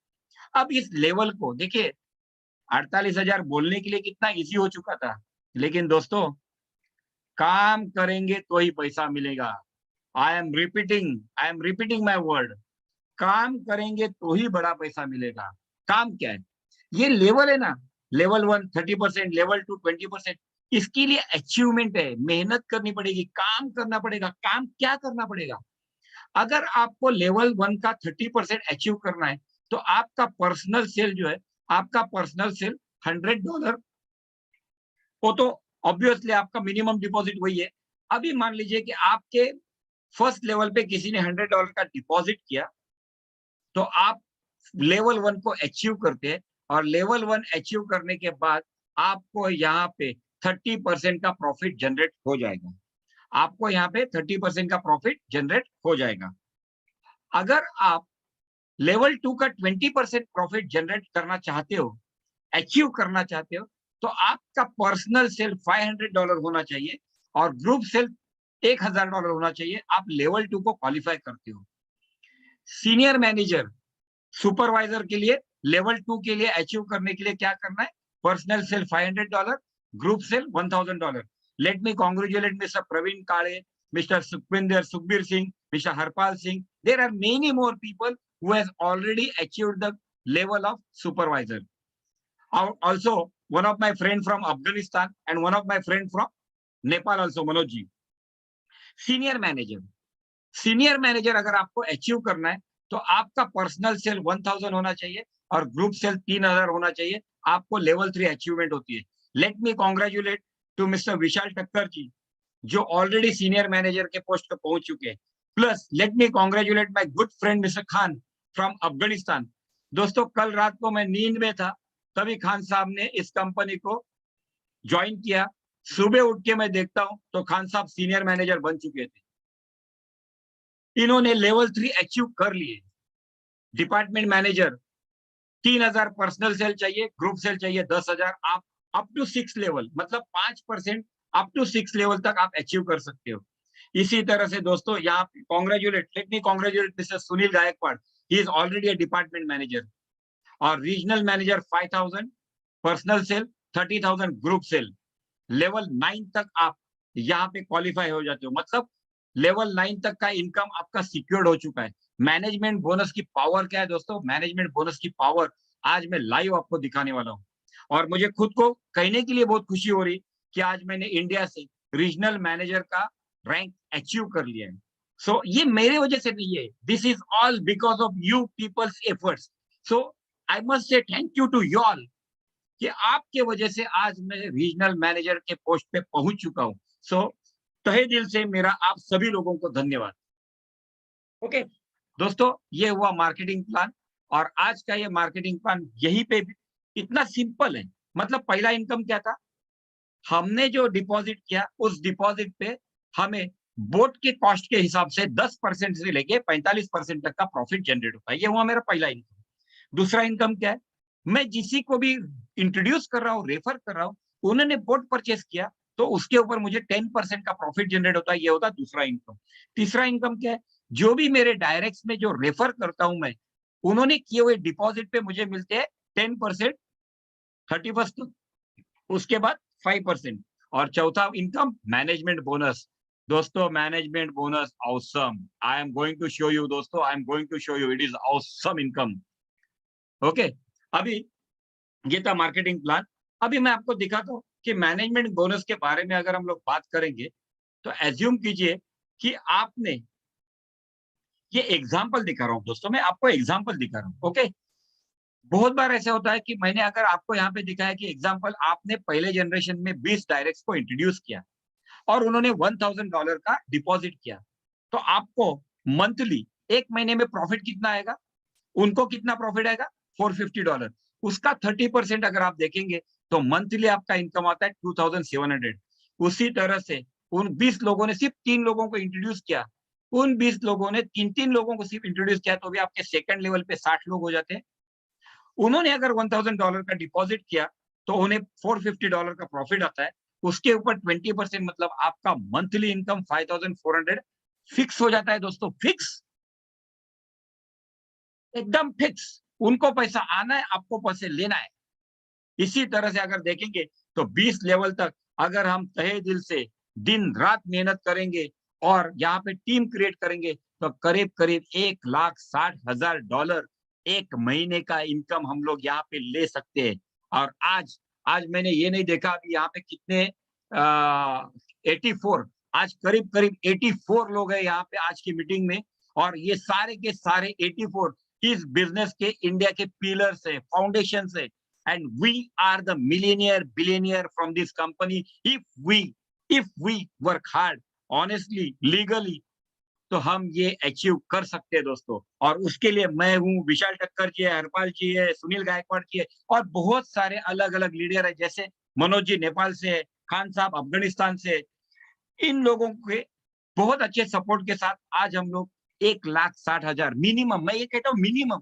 अब इस लेवल को देखिए, 48,000 बोलने के लिए कितना इजी हो चुका था, लेकिन दोस्तों काम करेंगे तो ही पैसा मिलेगा। आई एम रिपीटिंग माई वर्ड, काम करेंगे तो ही बड़ा पैसा मिलेगा। काम क्या है? ये लेवल है ना, लेवल 1 30%, लेवल 2 20%, इसके लिए अचीवमेंट है, मेहनत करनी पड़ेगी, काम करना पड़ेगा। काम क्या करना पड़ेगा? अगर आपको लेवल 1 का 30% अचीव करना है, तो आपका पर्सनल सेल जो है, आपका पर्सनल सेल $100, वो तो ऑब्वियसली आपका मिनिमम डिपॉजिट वही है। अभी मान लीजिए कि आपके फर्स्ट लेवल पे किसी ने $100 का डिपॉजिट किया, तो आप लेवल 1 को अचीव करते हैं, और लेवल 1 अचीव करने के बाद आपको यहाँ पे 30% का प्रॉफिट जनरेट हो जाएगा। आपको यहाँ पे 30% का प्रॉफिट जनरेट हो जाएगा। अगर आप लेवल 2 का 20% प्रॉफिट जनरेट करना चाहते हो, अचीव करना चाहते हो, तो आपका पर्सनल सेल $500 होना चाहिए और ग्रुप सेल $1,000 होना चाहिए। आप लेवल 2 को क्वालिफाई करते हो। सीनियर मैनेजर, सुपरवाइजर के लिए लेवल 2 के लिए अचीव करने के लिए क्या करना है? Personal sale $500, group sale $1,000। Let me congratulate mister Praveen Kale, mister Sukhbir Singh, mister Harpal Singh. There are many more people who has already achieved the level of supervisor. Also, one of my friend from Afghanistan and one of my friend from Nepal also, Manoj ji. Senior manager अगर आपको अचीव करना है, तो आपका पर्सनल सेल 1000 होना चाहिए और ग्रुप सेल 3000 होना चाहिए। आपको लेवल 3 अचीवमेंट होती है। Let me congratulate to mister Vishal Thakkar ji, जो ऑलरेडी सीनियर मैनेजर के पोस्ट पे पहुंच चुके हैं। Plus let me congratulate my good friend mister Khan from Afghanistan. दोस्तों, कल रात को मैं नींद में था, तभी खान साहब ने इस कंपनी को ज्वाइन किया। सुबह उठ के मैं देखता हूं तो खान साहब सीनियर मैनेजर बन चुके थे। इन्होंने लेवल 3 अचीव कर लिए। डिपार्टमेंट मैनेजर 3000 पर्सनल सेल चाहिए, ग्रुप सेल चाहिए 10,000। आप अप टू 6 लेवल, मतलब 5% अप टू 6 लेवल तक आप अचीव कर सकते हो। इसी तरह से दोस्तों, यहाँ let me congratulate mister Sunil Gaikwad, he is already a department manager. और regional manager 5000 personal sale, 30,000 group sale. Level 9 तक आप यहाँ पे क्वालिफाई हो जाते हो। मतलब लेवल 9 तक का इनकम आपका सिक्योर्ड हो चुका है। मैनेजमेंट बोनस की पावर क्या है दोस्तों? मैनेजमेंट बोनस की पावर आज मैं लाइव आपको दिखाने वाला हूँ। और मुझे खुद को कहने के लिए बहुत खुशी हो रही कि आज मैंने इंडिया से रीजनल मैनेजर का रैंक अचीव कर लिया है। सो ये मेरे वजह से नहीं है, this is all because of you people's efforts. So I must say thank you to you all कि आपके वजह से आज मैं रीजनल मैनेजर के पोस्ट पे पहुंच चुका हूं। सो तहे दिल से मेरा आप सभी लोगों को धन्यवाद। ओके दोस्तों, ये हुआ मार्केटिंग प्लान। और आज का ये मार्केटिंग प्लान यहीं पे इतना सिंपल है। मतलब पहला इनकम क्या था? हमने जो डिपॉजिट किया उस डिपॉजिट पे हमें बोट के कॉस्ट के हिसाब से 10% से लेके 45% तक का प्रॉफिट जनरेट होता है। ये हुआ मेरा पहला इनकम। दूसरा इनकम क्या है? मैं जिसी को भी इंट्रोड्यूस कर रहा हूँ, रेफर कर रहा हूँ, उन्होंने बोट परचेस किया तो उसके ऊपर मुझे 10% का प्रॉफिट जनरेट होता है। ये होता है दूसरा इनकम। तीसरा इनकम क्या है? जो भी मेरे डायरेक्ट में जो रेफर करता हूं मैं, उन्होंने किए हुए डिपॉजिट पे मुझे मिलते हैं 10% 31st तक, उसके बाद 5%। और चौथा इनकम मैनेजमेंट बोनस। दोस्तों management bonus awesome, I am going to show you दोस्तों, I am going to show you, it is awesome income. Okay, अभी ये था मार्केटिंग प्लान। अभी मैं आपको दिखाता हूँ कि मैनेजमेंट बोनस के बारे में अगर हम लोग बात करेंगे तो एज्यूम कीजिए कि आपने, ये एग्जाम्पल दिखा रहा हूँ दोस्तों, मैं आपको एग्जाम्पल दिखा रहा हूँ। ओके, बहुत बार ऐसा होता है कि मैंने अगर आपको यहाँ पे दिखाया कि एग्जाम्पल आपने पहले जनरेशन में 20 डायरेक्ट्स को इंट्रोड्यूस किया और उन्होंने $1000 का डिपॉजिट किया, तो आपको मंथली एक महीने में प्रॉफिट कितना आएगा? उनको कितना प्रॉफिट आएगा? $450। उसका 30% अगर आप देखेंगे तो मंथली आपका इनकम आता है 2700। उसी तरह से उन 20 लोगों ने सिर्फ 3 लोगों को इंट्रोड्यूस किया, उन 20 लोगों ने 3-3 लोगों को सिर्फ इंट्रोड्यूस किया तो भी आपके सेकंड लेवल पे 60 लोग हो जाते हैं। उन्होंने अगर $1000 का डिपॉजिट किया तो उन्हें $450 का प्रॉफिट आता है। उसके ऊपर 20% मतलब आपका मंथली इनकम 5400 फिक्स हो जाता है दोस्तों। फिक्स, एकदम फिक्स। उनको पैसा आना है, आपको पैसे लेना है। इसी तरह से अगर देखेंगे तो 20 लेवल तक अगर हम तहे दिल से दिन रात मेहनत करेंगे और यहाँ पे टीम क्रिएट करेंगे तो करीब करीब $1,60,000 एक महीने का इनकम हम लोग यहाँ पे ले सकते हैं। और आज आज मैंने ये नहीं देखा अभी यहाँ पे कितने 84, आज करीब करीब 84 लोग हैं यहाँ पे आज की मीटिंग में। और ये सारे के सारे 84 इस बिजनेस के इंडिया के पिलर्स है, फाउंडेशन है। And we are the millionaire billionaire from this company if we work hard honestly legally, तो हम ये अचीव कर सकते हैं दोस्तों। और उसके लिए मैं हूँ, विशाल ठक्कर जी है, हरपाल जी है, सुनील गायकवाड़ जी है और बहुत सारे अलग अलग लीडर है, जैसे मनोज जी नेपाल से है, खान साहब अफगानिस्तान से। इन लोगों के बहुत अच्छे सपोर्ट के साथ आज हम लोग 1,60,000 मिनिमम, मैं ये कहता हूँ minimum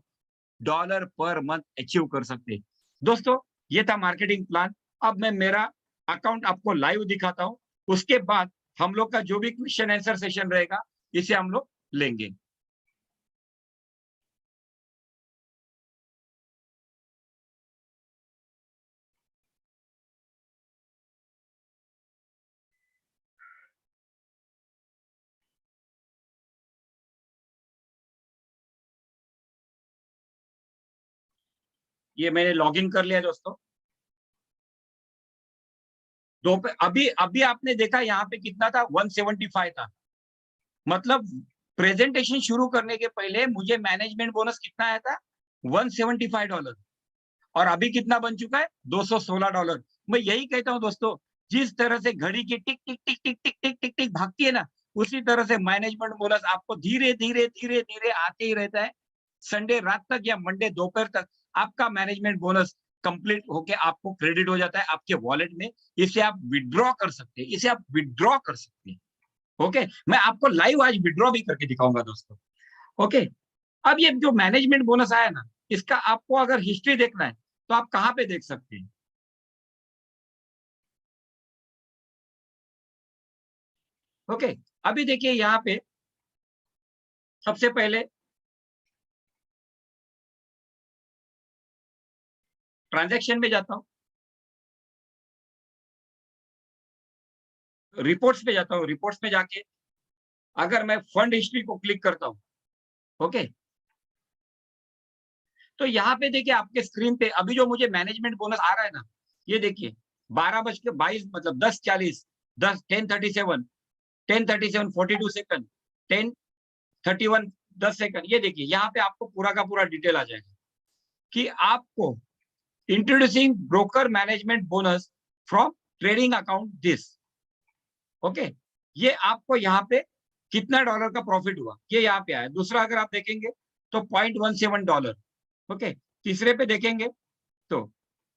dollar per month achieve कर सकते हैं। दोस्तों ये था मार्केटिंग प्लान। अब मैं मेरा अकाउंट आपको लाइव दिखाता हूं, उसके बाद हम लोग का जो भी क्वेश्चन आंसर सेशन रहेगा इसे हम लोग लेंगे। ये मैंने लॉगिन कर लिया दोस्तों। दो पे अभी अभी आपने देखा यहाँ पे कितना था? 175 था। मतलब प्रेजेंटेशन शुरू करने के पहले मुझे मैनेजमेंट बोनस कितना आया था? $175। और अभी कितना बन चुका है? $216। मैं यही कहता हूं दोस्तों, जिस तरह से घड़ी की टिक टिक टिक टिक टिक टिक टिक टिक भागती है ना, उसी तरह से मैनेजमेंट बोनस आपको धीरे धीरे धीरे धीरे आते ही रहता है। संडे रात तक या मंडे दोपहर तक आपका मैनेजमेंट बोनस कंप्लीट होके आपको क्रेडिट हो जाता है आपके वॉलेट में। इसे आप विड्रॉ कर सकते हैं, इसे आप विड्रॉ कर सकते हैं। ओके, मैं आपको लाइव आज विड्रॉ भी करके दिखाऊंगा दोस्तों। ओके, अब ये जो मैनेजमेंट बोनस आया ना, इसका आपको अगर हिस्ट्री देखना है तो आप कहाँ पे देख सकते हैं? ओके, अभी देखिए यहाँ पे सबसे पहले ट्रांजैक्शन में जाता हूँ, रिपोर्ट्स पे जाता हूँ, रिपोर्ट्स में जाके अगर मैं फंड हिस्ट्री को क्लिक करता हूं, ओके, तो यहाँ पे देखिए आपके स्क्रीन पे अभी जो मुझे मैनेजमेंट बोनस आ रहा है ना, ये देखिए 12:22 मतलब 10:40, 10:37, 10:37 42 सेकंड, 10:31 10 सेकंड, ये देखिए यहाँ पे आपको पूरा का पूरा डिटेल आ जाएगा कि आपको introducing broker management bonus from trading account this, okay, ये आपको यहाँ पे कितना डॉलर का प्रॉफिट हुआ ये यहाँ पे आया। दूसरा अगर आप देखेंगे तो $0.17, ओके, तीसरे पे देखेंगे तो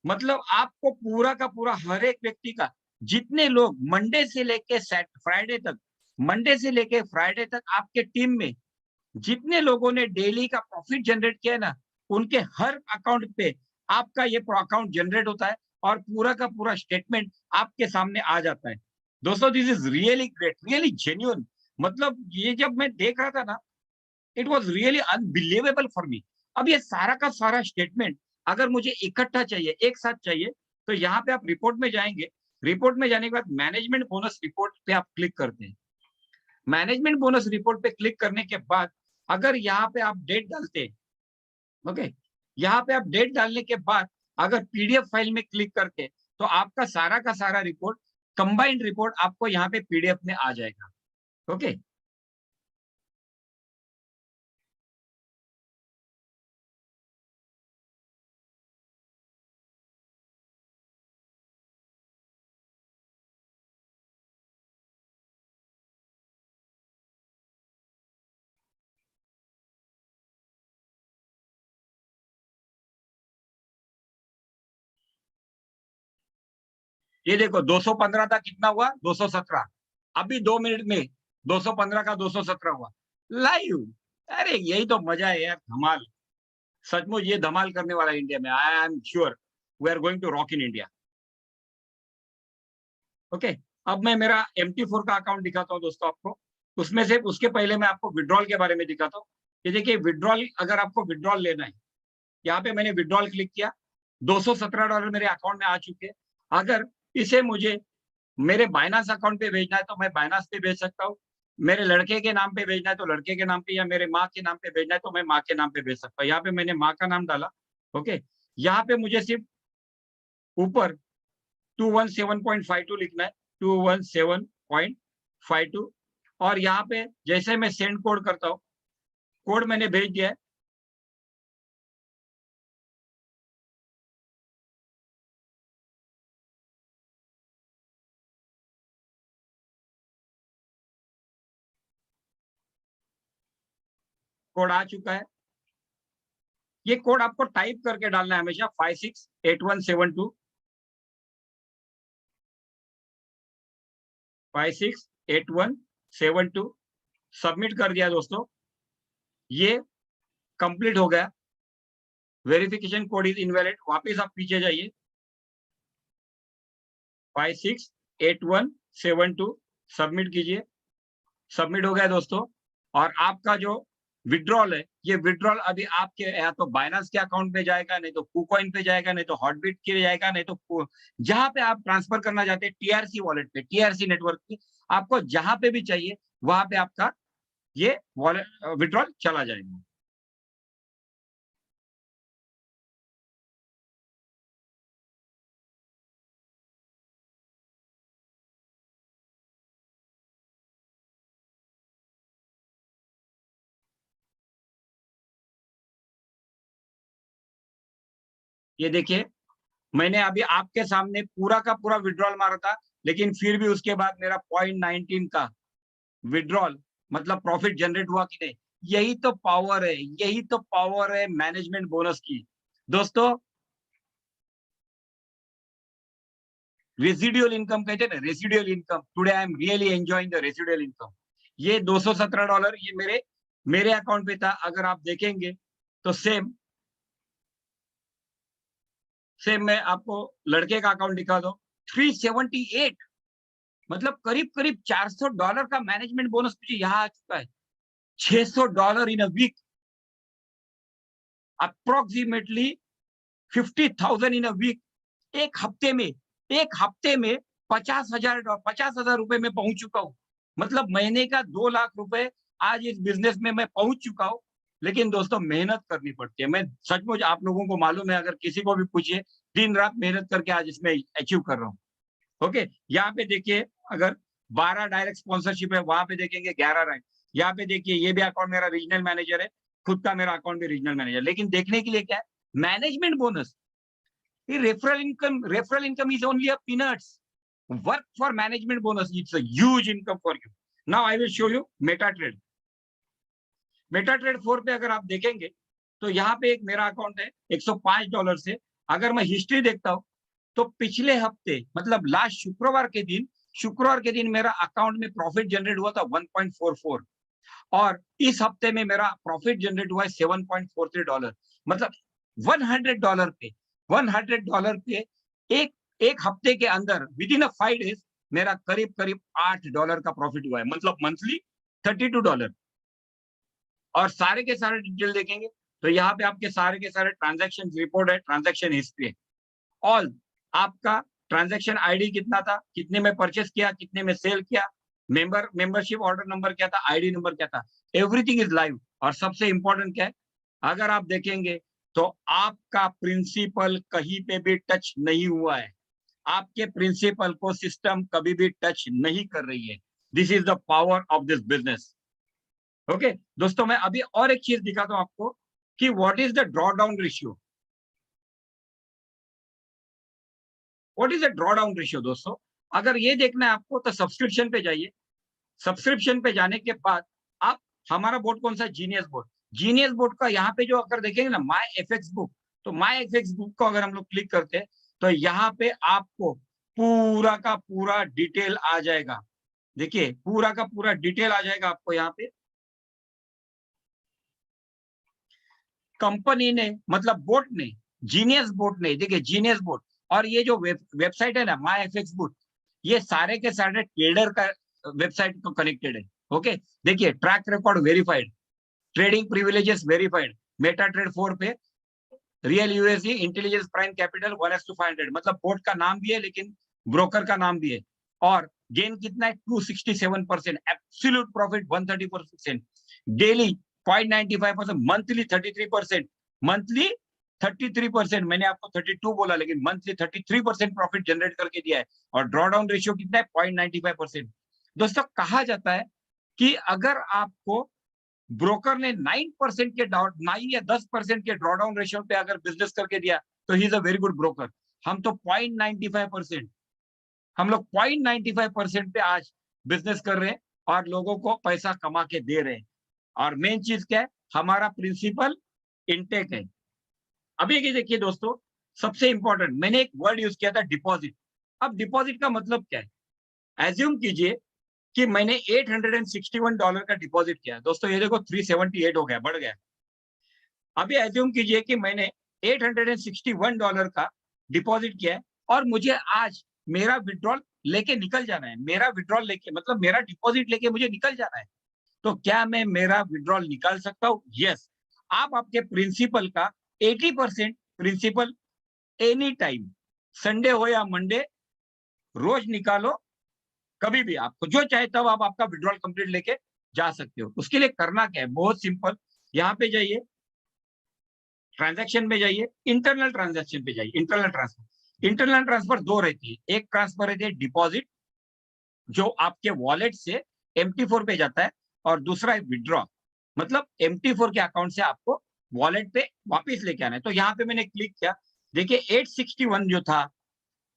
मतलब आपको पूरा का पूरा हर एक व्यक्ति का, जितने लोग मंडे से लेके फ्राइडे तक, मंडे से लेके फ्राइडे तक आपके टीम में जितने लोगों ने डेली का प्रॉफिट जनरेट किया ना, उनके हर अकाउंट पे आपका ये अकाउंट जनरेट होता है और पूरा का पूरा स्टेटमेंट आपके सामने आ जाता है। दोस्तों this is really great, really genuine. मतलब ये जब मैं देख रहा था ना, it was really unbelievable for me. अब ये सारा का सारा स्टेटमेंट अगर मुझे इकट्ठा चाहिए, एक साथ चाहिए, तो यहाँ पे आप रिपोर्ट में जाएंगे। रिपोर्ट में जाने के बाद मैनेजमेंट बोनस रिपोर्ट पे आप क्लिक करते हैं। मैनेजमेंट बोनस रिपोर्ट पे क्लिक करने के बाद अगर यहाँ पे आप डेट डालते हैं, ओके, यहाँ पे आप डेट डालने के बाद अगर पीडीएफ फाइल में क्लिक करते तो आपका सारा का सारा रिपोर्ट, कंबाइंड रिपोर्ट आपको यहाँ पे पीडीएफ में आ जाएगा, ओके। ये देखो 215 था, कितना हुआ 217, अभी 2 मिनट में 215 का 217 हुआ लाइव। अरे यही तो मजा है यार, धमाल। सचमुच ये धमाल करने वाला है इंडिया में। I am sure we are going to rock in India, okay. अब मैं मेरा MT4 का अकाउंट दिखाता हूँ दोस्तों आपको। उसमें से उसके पहले मैं आपको विड्रॉल के बारे में दिखाता हूँ। ये देखिए विड्रॉल, अगर आपको विड्रॉल लेना है, यहाँ पे मैंने विड्रॉल क्लिक किया, $217 मेरे अकाउंट में आ चुके हैं। अगर इसे मुझे मेरे बाइनांस अकाउंट पे भेजना है तो मैं बाइनांस पे भेज सकता हूँ। मेरे लड़के के नाम पे भेजना है तो लड़के के नाम पे, या मेरे माँ के नाम पे भेजना है तो मैं माँ के नाम पे भेज सकता हूँ। यहाँ पे मैंने माँ का नाम डाला, ओके। यहाँ पे मुझे सिर्फ ऊपर 217.52 लिखना है, 217.52, और यहाँ पे जैसे मैं सेंड कोड करता हूँ, कोड मैंने भेज दिया है। कोड आ चुका है। ये कोड आपको टाइप करके डालना है हमेशा, 568172, 568172। सबमिट कर दिया दोस्तों, ये कंप्लीट हो गया। वेरिफिकेशन कोड इज इनवैलिड, वापस आप पीछे जाइए, 568172 सबमिट कीजिए। सबमिट हो गया दोस्तों। और आपका जो विड्रॉल है, ये विड्रॉल अभी आपके या तो बाइनांस के अकाउंट में जाएगा, नहीं तो कुकॉइन पे जाएगा, नहीं तो हॉटबिट के जाएगा, नहीं तो जहां पे आप ट्रांसफर करना चाहते हैं, टीआरसी वॉलेट पे, टीआरसी नेटवर्क पे, आपको जहां पे भी चाहिए वहां पे आपका ये वॉलेट विड्रॉल चला जाएगा। ये देखिए मैंने अभी आपके सामने पूरा का पूरा विड्रॉल मारा था, लेकिन फिर भी उसके बाद मेरा 0.19 का विड्रॉल मतलब प्रॉफिट जनरेट हुआ कि नहीं। यही तो पावर है, यही तो पावर है मैनेजमेंट बोनस की दोस्तों। रेसिडुअल इनकम कहते हैं ना, residual income, today I am really enjoying the residual income. ये $217 ये मेरे मेरे अकाउंट पे था। अगर आप देखेंगे तो सेम सेम मैं आपको लड़के का अकाउंट दिखा दो, 378, मतलब करीब करीब $400 का मैनेजमेंट बोनस मुझे यहाँ आ चुका है। $600 in a week, approximately 50,000 in a week. एक हफ्ते में 50,000 रुपए में पहुंच चुका हूँ। मतलब महीने का 2 लाख रुपए आज इस बिजनेस में मैं पहुंच चुका हूं। लेकिन दोस्तों मेहनत करनी पड़ती है, मैं सचमुच आप लोगों को मालूम है, अगर किसी को भी पूछिए, दिन रात मेहनत करके आज इसमें अचीव कर रहा हूँ। ओके, यहाँ पे देखिए, अगर 12 डायरेक्ट स्पॉन्सरशिप है, वहां पे देखेंगे 11 रैंक। यहाँ पे देखिए, ये भी अकाउंट मेरा रीजनल मैनेजर है, खुद का मेरा अकाउंट भी रीजनल मैनेजर। लेकिन देखने के लिए क्या है, management bonus, referral income is only a peanuts. Work for management bonus, it's a huge income for you. Now I will show you Meta trade. Meta trade 4 पे अगर आप देखेंगे, तो यहाँ पे एक मेरा अकाउंट है $105 से। अगर मैं हिस्ट्री देखता हूँ, तो पिछले हफ्ते मतलब लास्ट शुक्रवार के दिन मेरा अकाउंट में प्रॉफिट जनरेट हुआ था 1.44, और इस हफ्ते में मेरा प्रॉफिट जनरेट हुआ है $7.43। मतलब $100 पे एक एक हफ्ते के अंदर विद इन अ 5 डेज मेरा करीब करीब $8 का प्रॉफिट हुआ है, मतलब मंथली $32। और सारे के सारे डिटेल देखेंगे, तो यहाँ पे आपके सारे के सारे ट्रांजैक्शन रिपोर्ट है, ट्रांजैक्शन हिस्ट्री है, ऑल। आपका ट्रांजैक्शन आईडी कितना था, कितने में परचेस किया, कितने में सेल किया, मेंबरशिप ऑर्डर नंबर क्या था, आईडी नंबर क्या था, एवरीथिंग इज लाइव। और सबसे इंपॉर्टेंट क्या है, अगर आप देखेंगे तो आपका प्रिंसिपल कहीं पे भी टच नहीं हुआ है, आपके प्रिंसिपल को सिस्टम कभी भी टच नहीं कर रही है। This is the power of this business. Okay दोस्तों, मैं अभी और एक चीज दिखाता हूं आपको कि what is the draw down ratio. What is the draw down ratio दोस्तों, अगर ये देखना है आपको, तो सब्सक्रिप्शन पे जाइए। सब्सक्रिप्शन पे जाने के बाद आप, हमारा बोर्ड कौन सा, जीनियस बोर्ड। जीनियस बोर्ड का यहाँ पे जो अगर देखेंगे ना, माई एफएक्स बुक, तो माई एफएक्स बुक को अगर हम लोग क्लिक करते हैं, तो यहाँ पे आपको पूरा का पूरा डिटेल आ जाएगा। देखिए, पूरा का पूरा डिटेल आ जाएगा आपको यहाँ पे। कंपनी ने, मतलब बोर्ड ने, जीनियस बोर्ड ने, देखिए जीनियस बोर्ड और ये जो वेबसाइट है ना, माई एफएक्स बुक, ये सारे के सारे ट्रेडर का वेबसाइट को कनेक्टेड है। ओके, देखिए, track record verified, trading privileges verified, Meta trade 4 पे real USD intelligence Prime capital 1:500, मतलब बोर्ड का नाम भी है लेकिन ब्रोकर का नाम भी है। और गेन कितना है, 267%, absolute profit 130%, daily 0.95%, monthly 33%, monthly 33%, मैंने आपको 32 बोला लेकिन मंथली 33% प्रॉफिट जनरेट करके दिया है। और ड्रॉ डाउन रेशियो कितना है, 0.95%। दोस्तों, कहा जाता है कि अगर आपको ब्रोकर ने 9% के 9 या 10% के ड्रॉडाउन रेशियो पे अगर बिजनेस करके दिया, तो he is a very good broker. हम तो 0.95%, हम लोग 0.95% पे आज बिजनेस कर रहे हैं और लोगों को पैसा कमा के दे रहे हैं। और मेन चीज क्या है, हमारा प्रिंसिपल इंटेक है। अभी ये देखिए दोस्तों, सबसे इंपॉर्टेंट, मैंने एक वर्ड यूज किया था, डिपॉजिट। अब डिपॉजिट का मतलब क्या है, एज्यूम कीजिए कि मैंने $861 का डिपॉजिट किया। दोस्तों ये देखो, 378 हो गया, बढ़ गया। अभी एज्यूम कीजिए कि मैंने $861 का डिपॉजिट किया है और मुझे आज मेरा विड्रॉल लेके निकल जाना है। मेरा विड्रॉल लेके मतलब मेरा डिपॉजिट लेके मुझे निकल जाना है। तो क्या मैं मेरा विड्रॉल निकाल सकता हूँ? यस। आप आपके प्रिंसिपल का 80% प्रिंसिपल एनी टाइम, संडे हो या मंडे, रोज निकालो, कभी भी आपको जो चाहे तब आप आपका विड्रॉल कंप्लीट लेके जा सकते हो। उसके लिए करना क्या है, बहुत सिंपल। यहाँ पे जाइए, ट्रांजैक्शन में जाइए, इंटरनल ट्रांजैक्शन पे जाइए। इंटरनल ट्रांसफर दो रहती है, एक ट्रांसफर रहती है डिपॉजिट, जो आपके वॉलेट से MT4 पे जाता है, और दूसरा है विड्रॉ, मतलब MT4 के अकाउंट से आपको वॉलेट पे वापस लेके आना है। तो यहाँ पे मैंने क्लिक किया, देखिए 861 जो था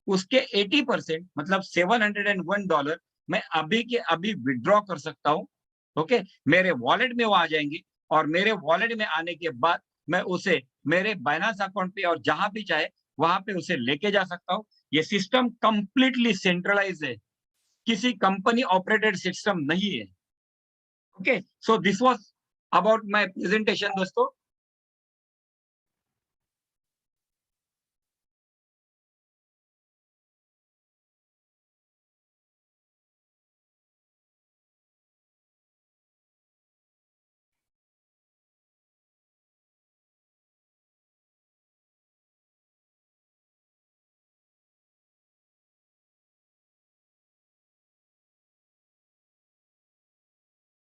उसके 80% मतलब $701 मैं अभी के अभी विड्रॉ कर सकता हूँ। ओके, मेरे वॉलेट में वो आ जाएंगे, और मेरे वॉलेट में आने के बाद मैं उसे मेरे बाइनेंस अकाउंट पे और जहां भी चाहे वहां पे उसे लेके जा सकता हूँ। ये सिस्टम कंप्लीटली सेंट्रलाइज है, किसी कंपनी ऑपरेटेड सिस्टम नहीं है। Okay, so this was about my presentation दोस्तों।